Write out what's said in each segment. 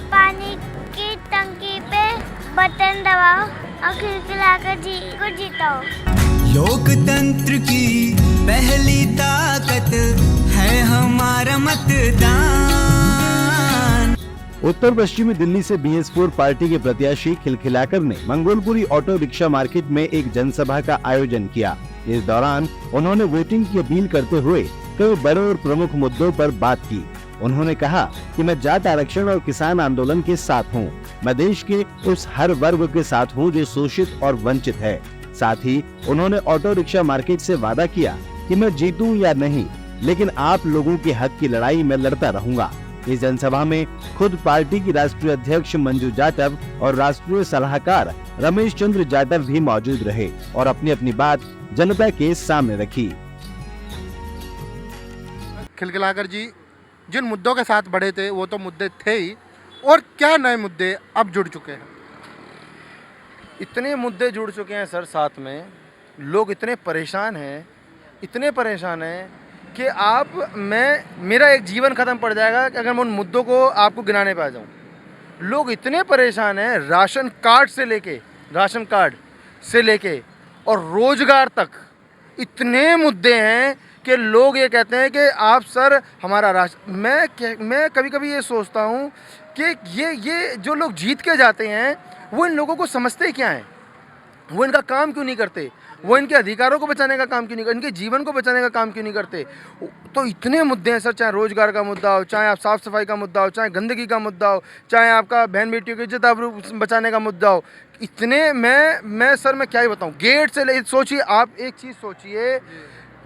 पानी की टंकी पे बटन दबाओ और खिलखिलाकर जी को जीताओ। लोकतंत्र की पहली ताकत है हमारा मतदान। उत्तर पश्चिमी दिल्ली से BS4 पार्टी के प्रत्याशी खिलखिलाकर ने मंगोलपुरी ऑटो रिक्शा मार्केट में एक जनसभा का आयोजन किया। इस दौरान उन्होंने वोटिंग की अपील करते हुए कई बड़े और प्रमुख मुद्दों पर बात की। उन्होंने कहा कि मैं जाट आरक्षण और किसान आंदोलन के साथ हूँ। मैं देश के उस हर वर्ग के साथ हूँ जो शोषित और वंचित है। साथ ही उन्होंने ऑटो रिक्शा मार्केट से वादा किया कि मैं जीतूं या नहीं, लेकिन आप लोगों के हक की लड़ाई में लड़ता रहूंगा। इस जनसभा में खुद पार्टी की राष्ट्रीय अध्यक्ष मंजू जाटव और राष्ट्रीय सलाहकार रमेश चंद्र जाटव भी मौजूद रहे और अपनी अपनी बात जनता के सामने रखी। खिलखिलाकर जी जिन मुद्दों के साथ बढ़े थे वो तो मुद्दे थे ही, और क्या नए मुद्दे अब जुड़ चुके हैं? इतने मुद्दे जुड़ चुके हैं सर, साथ में लोग इतने परेशान हैं कि मेरा एक जीवन ख़त्म पड़ जाएगा कि अगर मैं उन मुद्दों को आपको गिनाने पे आ जाऊँ। लोग इतने परेशान हैं, राशन कार्ड से लेके और रोजगार तक इतने मुद्दे हैं कि लोग ये कहते हैं कि आप सर हमारा राशन। मैं कभी कभी ये सोचता हूँ कि ये जो लोग जीत के जाते हैं वो इन लोगों को समझते क्या हैं, वो इनका काम क्यों नहीं करते, वो इनके अधिकारों को बचाने का काम क्यों नहीं करते, इनके जीवन को बचाने का काम क्यों नहीं करते। तो इतने मुद्दे हैं सर, चाहे रोजगार का मुद्दा हो, चाहे आप साफ़ सफाई का मुद्दा हो, चाहे गंदगी का मुद्दा हो, चाहे आपका बहन बेटियों की इज्जत आबरू बचाने का मुद्दा हो। इतने मैं सर मैं क्या ही बताऊँ। गेट से ले सोचिए, आप एक चीज़ सोचिए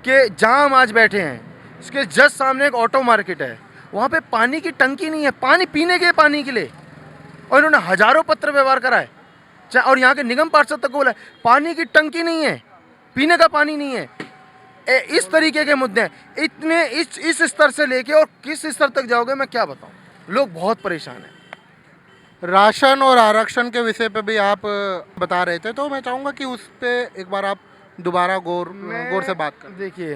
कि जहाँ हम आज बैठे हैं इसके जस्ट सामने एक ऑटो मार्केट है, वहाँ पे पानी की टंकी नहीं है, पानी पीने के पानी के लिए, और इन्होंने हजारों पत्र व्यवहार कराए और यहाँ के निगम पार्षद तक को बोला पानी की टंकी नहीं है, पीने का पानी नहीं है। इस तरीके के मुद्दे हैं, इतने इस स्तर से लेके और किस स्तर तक जाओगे मैं क्या बताऊँ। लोग बहुत परेशान हैं। राशन और आरक्षण के विषय पे भी आप बता रहे थे, तो मैं चाहूँगा कि उस पर एक बार आप दोबारा गौर से बात करें। देखिए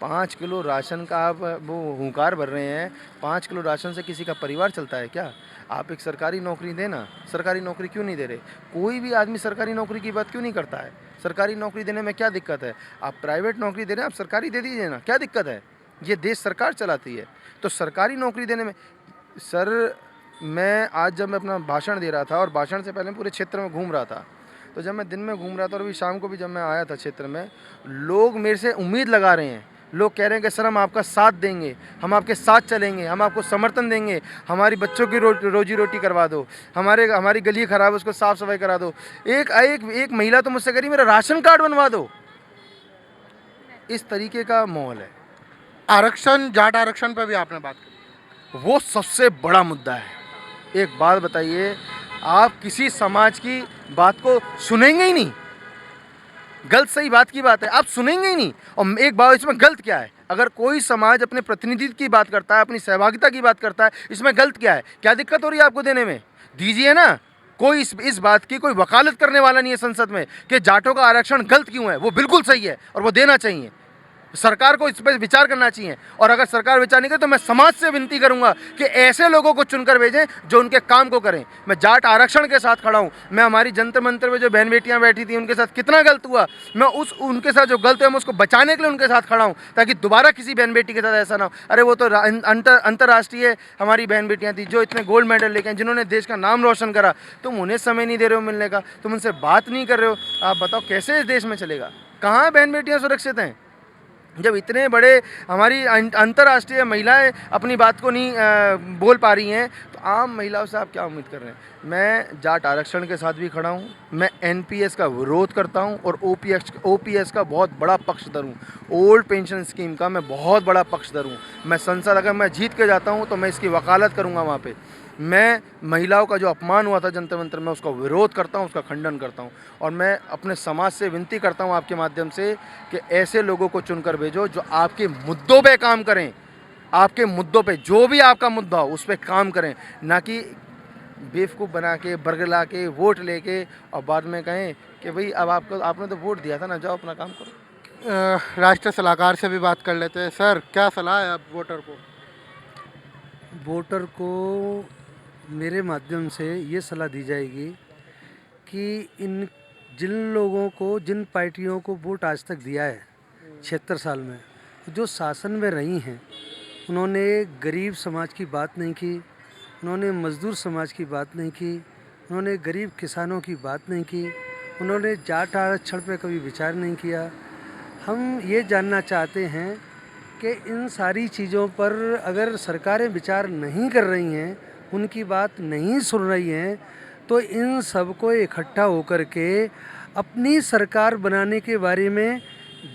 5 किलो राशन का आप वो हुंकार भर रहे हैं। 5 किलो राशन से किसी का परिवार चलता है क्या? आप एक सरकारी नौकरी देना, सरकारी नौकरी क्यों नहीं दे रहे? कोई भी आदमी सरकारी नौकरी की बात क्यों नहीं करता है? सरकारी नौकरी देने में क्या दिक्कत है? आप प्राइवेट नौकरी दे रहे हैं, आप सरकारी दे दीजिए ना, क्या दिक्कत है? ये देश सरकार चलाती है, तो सरकारी नौकरी देने में सर मैं आज जब मैं अपना भाषण दे रहा था और भाषण से पहले पूरे क्षेत्र में घूम रहा था, तो जब मैं दिन में घूम रहा था और अभी शाम को भी जब मैं आया था क्षेत्र में, लोग मेरे से उम्मीद लगा रहे हैं। लोग कह रहे हैं कि सर हम आपका साथ देंगे, हम आपके साथ चलेंगे, हम आपको समर्थन देंगे, हमारी बच्चों की रोजी रोटी करवा दो, हमारी गली ख़राब है उसको साफ़ सफाई करा दो। एक महिला तो मुझसे कह रही मेरा राशन कार्ड बनवा दो। इस तरीके का माहौल है। आरक्षण, जाट आरक्षण पर भी आपने बात की, वो सबसे बड़ा मुद्दा है। एक बात बताइए, आप किसी समाज की बात को सुनेंगे ही नहीं। गलत सही बात की बात है, आप सुनेंगे ही नहीं। और एक बात, इसमें गलत क्या है? अगर कोई समाज अपने प्रतिनिधित्व की बात करता है, अपनी सहभागिता की बात करता है, इसमें गलत क्या है? क्या दिक्कत हो रही है आपको देने में? दीजिए ना। कोई इस बात की कोई वकालत करने वाला नहीं है संसद में कि जाटों का आरक्षण गलत क्यों है। वो बिल्कुल सही है और वो देना चाहिए। सरकार को इस पर विचार करना चाहिए, और अगर सरकार विचार नहीं करे तो मैं समाज से विनती करूंगा कि ऐसे लोगों को चुनकर भेजें जो उनके काम को करें। मैं जाट आरक्षण के साथ खड़ा हूं। मैं हमारी जंतर मंतर में जो बहन बेटियां बैठी थी उनके साथ कितना गलत हुआ, मैं उनके साथ जो गलत है मैं उसको बचाने के लिए उनके साथ खड़ा हूं, ताकि दोबारा किसी बहन बेटी के साथ ऐसा ना हो। अरे वो तो अंतर्राष्ट्रीय हमारी बहन बेटियाँ थी जो इतने गोल्ड मेडल लेके, जिन्होंने देश का नाम रोशन करा। तुम उन्हें समय नहीं दे रहे हो मिलने का, तुम उनसे बात नहीं कर रहे हो। आप बताओ कैसे इस देश में चलेगा? कहाँ बहन बेटियाँ सुरक्षित हैं? जब इतने बड़े हमारी अंतर्राष्ट्रीय महिलाएं अपनी बात को नहीं बोल पा रही हैं, तो आम महिलाओं से आप क्या उम्मीद कर रहे हैं? मैं जाट आरक्षण के साथ भी खड़ा हूं। मैं एनपीएस का विरोध करता हूं और ओपीएस का बहुत बड़ा पक्षधर हूं। ओल्ड पेंशन स्कीम का मैं बहुत बड़ा पक्षधर हूं। मैं संसद अगर मैं जीत के जाता हूं तो मैं इसकी वकालत करूंगा वहाँ पे। मैं महिलाओं का जो अपमान हुआ था जंतर मंतर में, उसका विरोध करता हूं, उसका खंडन करता हूं। और मैं अपने समाज से विनती करता हूं आपके माध्यम से कि ऐसे लोगों को चुनकर भेजो जो आपके मुद्दों पे काम करें। आपके मुद्दों पे, जो भी आपका मुद्दा हो उस पर काम करें, ना कि बेवकूफ़ बना के, बरगला के, वोट लेके और बाद में कहें कि भाई अब आपने तो वोट दिया था ना, जाओ अपना काम करो। राष्ट्रीय सलाहकार से भी बात कर लेते हैं। सर, क्या सलाह है आप वोटर को? वोटर को मेरे माध्यम से ये सलाह दी जाएगी कि इन जिन लोगों को, जिन पार्टियों को वोट आज तक दिया है 76 साल में, जो शासन में रही हैं, उन्होंने गरीब समाज की बात नहीं की, उन्होंने मजदूर समाज की बात नहीं की, उन्होंने गरीब किसानों की बात नहीं की, उन्होंने जाट आरक्षण पे कभी विचार नहीं किया। हम ये जानना चाहते हैं कि इन सारी चीज़ों पर अगर सरकारें विचार नहीं कर रही हैं, उनकी बात नहीं सुन रही हैं, तो इन सब को इकट्ठा होकर के अपनी सरकार बनाने के बारे में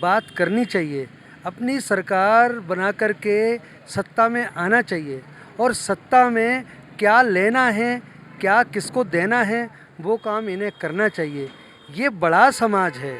बात करनी चाहिए। अपनी सरकार बना कर के सत्ता में आना चाहिए और सत्ता में क्या लेना है, क्या किसको देना है, वो काम इन्हें करना चाहिए। ये बड़ा समाज है।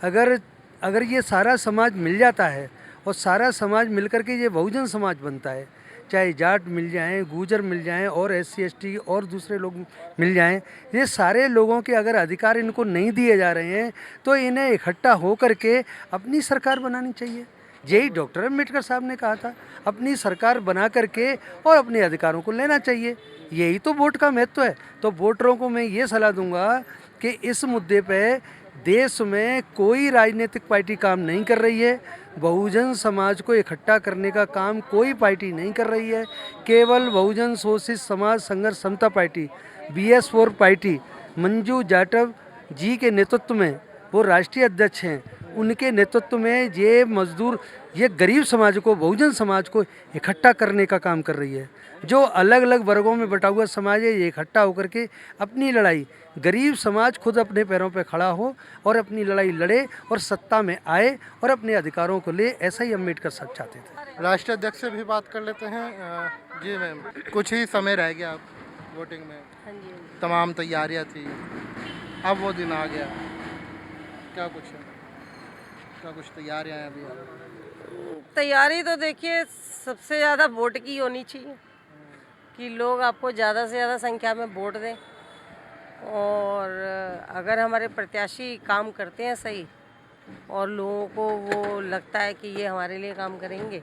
अगर ये सारा समाज मिल जाता है और सारा समाज मिलकर के ये बहुजन समाज बनता है, चाहे जाट मिल जाएं, गुर्जर मिल जाएं और SC ST और दूसरे लोग मिल जाएं, ये सारे लोगों के अगर अधिकार इनको नहीं दिए जा रहे हैं तो इन्हें इकट्ठा हो करके अपनी सरकार बनानी चाहिए। यही डॉक्टर अम्बेडकर साहब ने कहा था, अपनी सरकार बना करके और अपने अधिकारों को लेना चाहिए। यही तो वोट का महत्व है। तो वोटरों को मैं ये सलाह दूंगा कि इस मुद्दे पे देश में कोई राजनीतिक पार्टी काम नहीं कर रही है, बहुजन समाज को इकट्ठा करने का काम कोई पार्टी नहीं कर रही है। केवल बहुजन Shoshit Samaj Sangharsh Samta party BS4 party Manju Jatav ji के नेतृत्व में, वो राष्ट्रीय अध्यक्ष हैं, उनके नेतृत्व में ये मजदूर, ये गरीब समाज को, बहुजन समाज को इकट्ठा करने का काम कर रही है। जो अलग अलग वर्गों में बटा हुआ समाज है, ये इकट्ठा होकर के अपनी लड़ाई, गरीब समाज खुद अपने पैरों पर खड़ा हो और अपनी लड़ाई लड़े और सत्ता में आए और अपने अधिकारों को ले। ऐसा ही अम्बेडकर साहब चाहते थे। राष्ट्रीय अध्यक्ष से भी बात कर लेते हैं। जी मैम, कुछ ही समय रह गया वोटिंग में, तमाम तैयारियां थी, अब वो दिन आ गया, क्या कुछ तैयारियां हैं अभी? तैयारी तो देखिए सबसे ज़्यादा वोट की होनी चाहिए कि लोग आपको ज़्यादा से ज़्यादा संख्या में वोट दें, और अगर हमारे प्रत्याशी काम करते हैं सही और लोगों को वो लगता है कि ये हमारे लिए काम करेंगे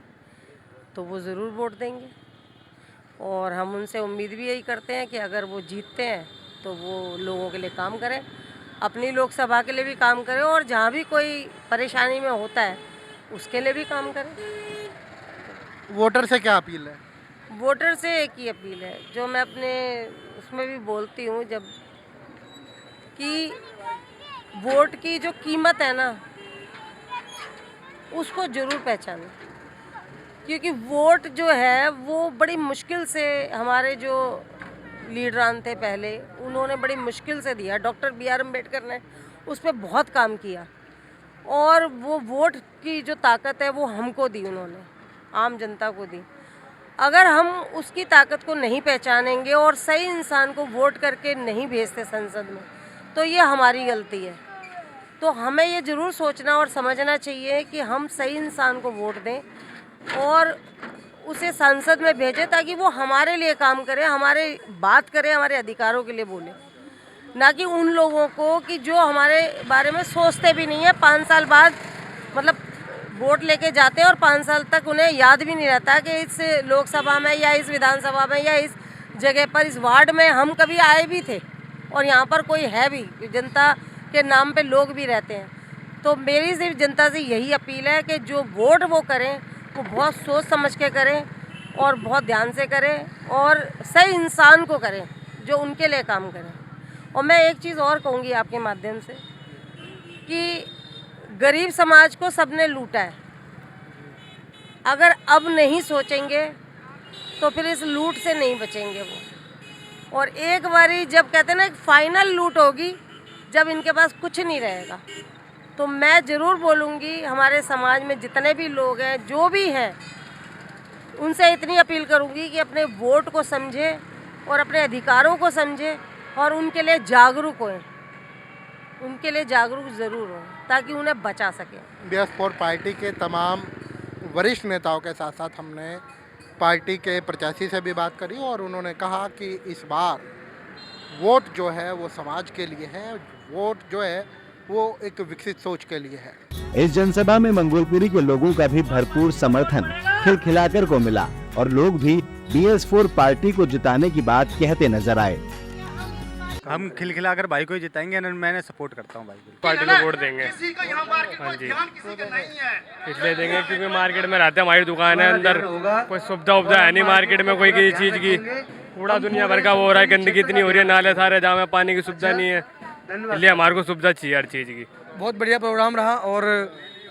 तो वो ज़रूर वोट देंगे। और हम उनसे उम्मीद भी यही करते हैं कि अगर वो जीतते हैं तो वो लोगों के लिए काम करें, अपनी लोकसभा के लिए भी काम करें, और जहाँ भी कोई परेशानी में होता है उसके लिए भी काम करें। वोटर से क्या अपील है? वोटर से एक ही अपील है जो मैं अपने उसमें भी बोलती हूँ, जब कि वोट की जो कीमत है ना उसको ज़रूर पहचानें, क्योंकि वोट जो है वो बड़ी मुश्किल से, हमारे जो लीडरान थे पहले, उन्होंने बड़ी मुश्किल से दिया। डॉक्टर BR अम्बेडकर ने उस पर बहुत काम किया और वो वोट की जो ताकत है वो हमको दी, उन्होंने आम जनता को दी। अगर हम उसकी ताकत को नहीं पहचानेंगे और सही इंसान को वोट करके नहीं भेजते संसद में, तो ये हमारी गलती है। तो हमें ये ज़रूर सोचना और समझना चाहिए कि हम सही इंसान को वोट दें और उसे संसद में भेजें ताकि वो हमारे लिए काम करे, हमारे बात करे, हमारे अधिकारों के लिए बोले, ना कि उन लोगों को कि जो हमारे बारे में सोचते भी नहीं है। 5 साल बाद मतलब वोट लेके जाते हैं और 5 साल तक उन्हें याद भी नहीं रहता कि इस लोकसभा में या इस विधानसभा में या इस जगह पर, इस वार्ड में हम कभी आए भी थे और यहाँ पर कोई है भी, जनता के नाम पे लोग भी रहते हैं। तो मेरी सिर्फ जनता से यही अपील है कि जो वोट वो करें वो बहुत सोच समझ के करें और बहुत ध्यान से करें और सही इंसान को करें जो उनके लिए काम करें। और मैं एक चीज़ और कहूँगी आपके माध्यम से कि गरीब समाज को सबने लूटा है। अगर अब नहीं सोचेंगे तो फिर इस लूट से नहीं बचेंगे वो। और एक बारी जब कहते हैं ना, एक फाइनल लूट होगी जब इनके पास कुछ नहीं रहेगा। तो मैं ज़रूर बोलूँगी हमारे समाज में जितने भी लोग हैं, जो भी हैं, उनसे इतनी अपील करूँगी कि अपने वोट को समझें और अपने अधिकारों को समझें और उनके लिए जागरूक हों, उनके लिए जागरूक ज़रूर हों ताकि उन्हें बचा सकें। इस जनसभा में मंगोलपुरी के लोगों का भी भरपूर समर्थन खिलखिलाकर को मिला। और लोग भी BS4 पार्टी को जिताने की बात कहते नजर आए। हम खिलखिलाकर भाई को ही जिताएंगे, मैंने सपोर्ट करता हूँ भाई को। पार्टी को वोट देंगे। हाँ जी, इसलिए देंगे क्योंकि मार्केट में रहते हैं, हमारी दुकान है अंदर, कोई सुविधा उपधा है नहीं मार्केट में कोई किसी चीज़ की। कूड़ा दुनिया भर का वो हो रहा है, गंदगी इतनी हो रही है, नाले सारे जाम है, पानी की सुविधा नहीं है, इसलिए हमारे को सुविधा चाहिए हर चीज़ की। बहुत बढ़िया प्रोग्राम रहा और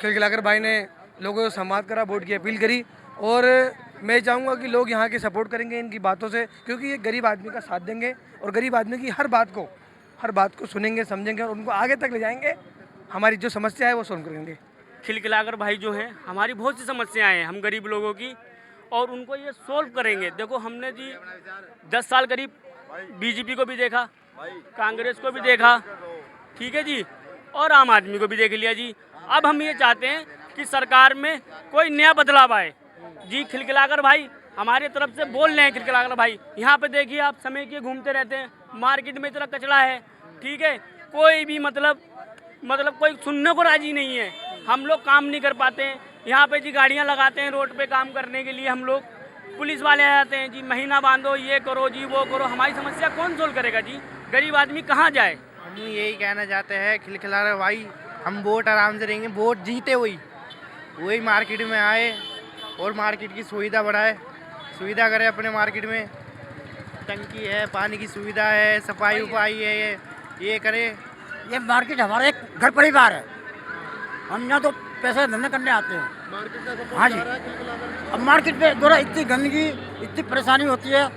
खिलखिलाकर भाई ने लोगों को संवाद करा, वोट की अपील करी और मैं चाहूँगा कि लोग यहाँ के सपोर्ट करेंगे इनकी बातों से, क्योंकि ये गरीब आदमी का साथ देंगे और गरीब आदमी की हर बात को सुनेंगे, समझेंगे और उनको आगे तक ले जाएंगे। हमारी जो समस्या है वो सोल्व करेंगे। खिलखिलाकर भाई जो है, हमारी बहुत सी समस्याएं हैं हम गरीब लोगों की, और उनको ये सोल्व करेंगे। देखो हमने जी 10 साल करीब BJP को भी देखा, कांग्रेस को भी देखा, ठीक है जी, और आम आदमी को भी देख लिया जी। अब हम ये चाहते हैं कि सरकार में कोई नया बदलाव आए जी। खिलखिलाकर भाई हमारे तरफ से बोल रहे हैं, खिलखिलाकर भाई यहाँ पे देखिए आप समय के घूमते रहते हैं, मार्केट में इतना कचरा है, ठीक है, कोई भी मतलब कोई सुनने को राजी नहीं है। हम लोग काम नहीं कर पाते हैं यहाँ पे जी, गाड़ियाँ लगाते हैं रोड पे काम करने के लिए, हम लोग पुलिस वाले आ जाते हैं जी, महीना बांधो, ये करो जी, वो करो। हमारी समस्या कौन सोल्व करेगा जी? गरीब आदमी कहाँ जाए? हम यही कहना चाहते हैं खिलखिलाकर भाई, हम वोट आराम से देंगे, वोट जीते वही मार्केट में आए और मार्केट की सुविधा बढ़ाए, सुविधा करे अपने मार्केट में, टंकी है, पानी की सुविधा है, सफाई उफाई है, ये करे। ये मार्केट हमारा एक घर परिवार है, हम यहाँ तो पैसे धंधे करने आते हैं। हाँ जी, अब मार्केट में दोरा इतनी गंदगी, इतनी परेशानी होती है,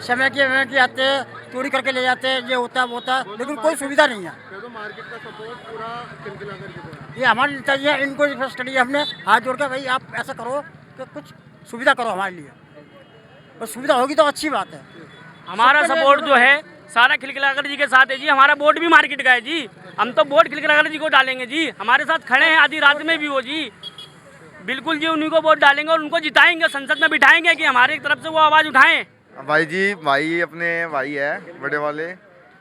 समय के आते हैं, चोरी करके ले जाते हैं, ये होता है वो होता है, लेकिन कोई सुविधा नहीं है। तो मार्केट का सपोर्ट पूरा खिलखिलाकर की तरफ। ये हमारे नेता जी है, इनको रिक्वेस्ट करी है हमने हाथ जोड़ के, भाई आप ऐसा करो कि कुछ सुविधा करो हमारे लिए, और सुविधा होगी तो अच्छी बात है। हमारा सपोर्ट जो है सारा खिलखिलाकर जी के साथ है जी। हमारा वोट भी मार्केट का है जी, हम तो वोट खिलखिलाकर जी को डालेंगे जी। हमारे साथ खड़े हैं आधी रात में भी वो जी, बिल्कुल जी, उन्हीं को वोट डालेंगे और उनको जिताएंगे, संसद में बिठाएंगे कि हमारे तरफ से वो आवाज़ उठाएं। भाई जी, भाई अपने भाई है बड़े वाले,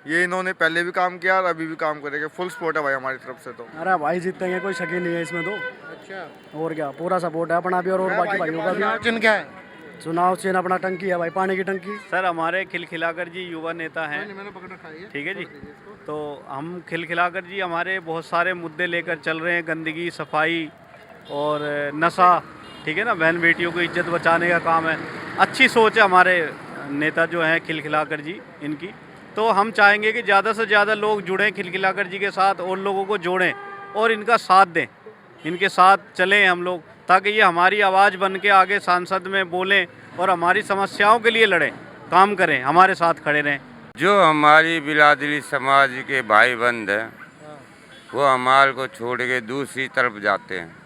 ये इन्होंने पहले भी काम किया और अभी भी काम करेंगे, फुल सपोर्ट है भाई हमारी तरफ से। तो अरे भाई जीतेंगे, कोई शक ही नहीं है इसमें तो। अच्छा, और क्या, पूरा सपोर्ट है अपना भी और बाकी भाइयों का भी। चिन्ह क्या है? चुनाव चिन्ह अपना टंकी है भाई, पानी की टंकी। सर हमारे खिलखिलाकर जी युवा नेता हैं, मैंने पकड़ रखा है, ठीक है जी। तो हम खिलखिलाकर जी हमारे बहुत सारे मुद्दे लेकर चल रहे हैं, गंदगी, सफाई और नशा, ठीक है ना, बहन बेटियों को इज्जत बचाने का काम है। अच्छी सोच है हमारे नेता जो हैं खिलखिलाकर जी इनकी। तो हम चाहेंगे कि ज़्यादा से ज़्यादा लोग जुड़ें खिलखिलाकर जी के साथ और लोगों को जोड़ें और इनका साथ दें, इनके साथ चलें हम लोग, ताकि ये हमारी आवाज़ बन के आगे सांसद में बोलें और हमारी समस्याओं के लिए लड़ें, काम करें, हमारे साथ खड़े रहें। जो हमारी बिरादरी समाज के भाई बंद हैं, वो हमारे को छोड़ के दूसरी तरफ जाते हैं।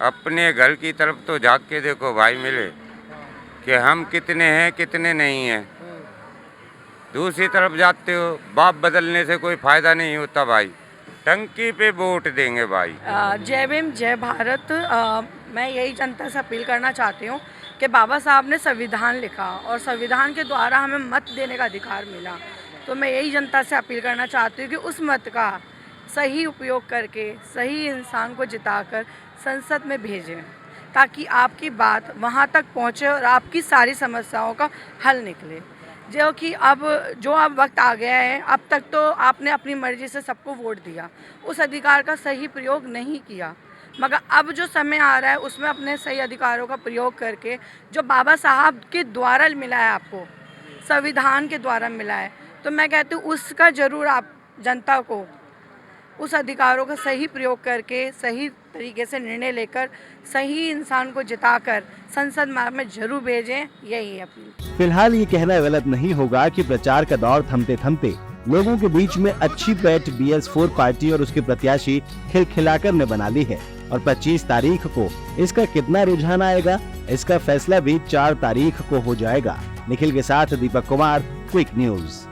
अपने घर की तरफ तो झाँक के देखो भाई मिले कि हम कितने हैं कितने नहीं हैं। दूसरी तरफ जाते हो, बाप बदलने से कोई फ़ायदा नहीं होता भाई, टंकी पे वोट देंगे भाई। जय भीम, जय भारत। मैं यही जनता से अपील करना चाहती हूँ कि बाबा साहब ने संविधान लिखा और संविधान के द्वारा हमें मत देने का अधिकार मिला, तो मैं यही जनता से अपील करना चाहती हूँ कि उस मत का सही उपयोग करके सही इंसान को जिताकर संसद में भेजें, ताकि आपकी बात वहाँ तक पहुँचे और आपकी सारी समस्याओं का हल निकले। जो कि अब वक्त आ गया है, अब तक तो आपने अपनी मर्जी से सबको वोट दिया, उस अधिकार का सही प्रयोग नहीं किया, मगर अब जो समय आ रहा है उसमें अपने सही अधिकारों का प्रयोग करके जो बाबा साहब के द्वारा मिला है, आपको संविधान के द्वारा मिला है, तो मैं कहती हूँ उसका ज़रूर आप जनता को उस अधिकारों का सही प्रयोग करके सही तरीके से निर्णय लेकर सही इंसान को जिताकर संसद में जरूर भेजें, यही अपील। फिलहाल ये कहना गलत नहीं होगा कि प्रचार का दौर थमते थमते लोगों के बीच में अच्छी पैठ BS4 पार्टी और उसके प्रत्याशी खिलखिलाकर ने बना ली है, और 25 तारीख को इसका कितना रुझान आएगा, इसका फैसला भी 4 तारीख को हो जाएगा। निखिल के साथ दीपक कुमार, क्विक न्यूज।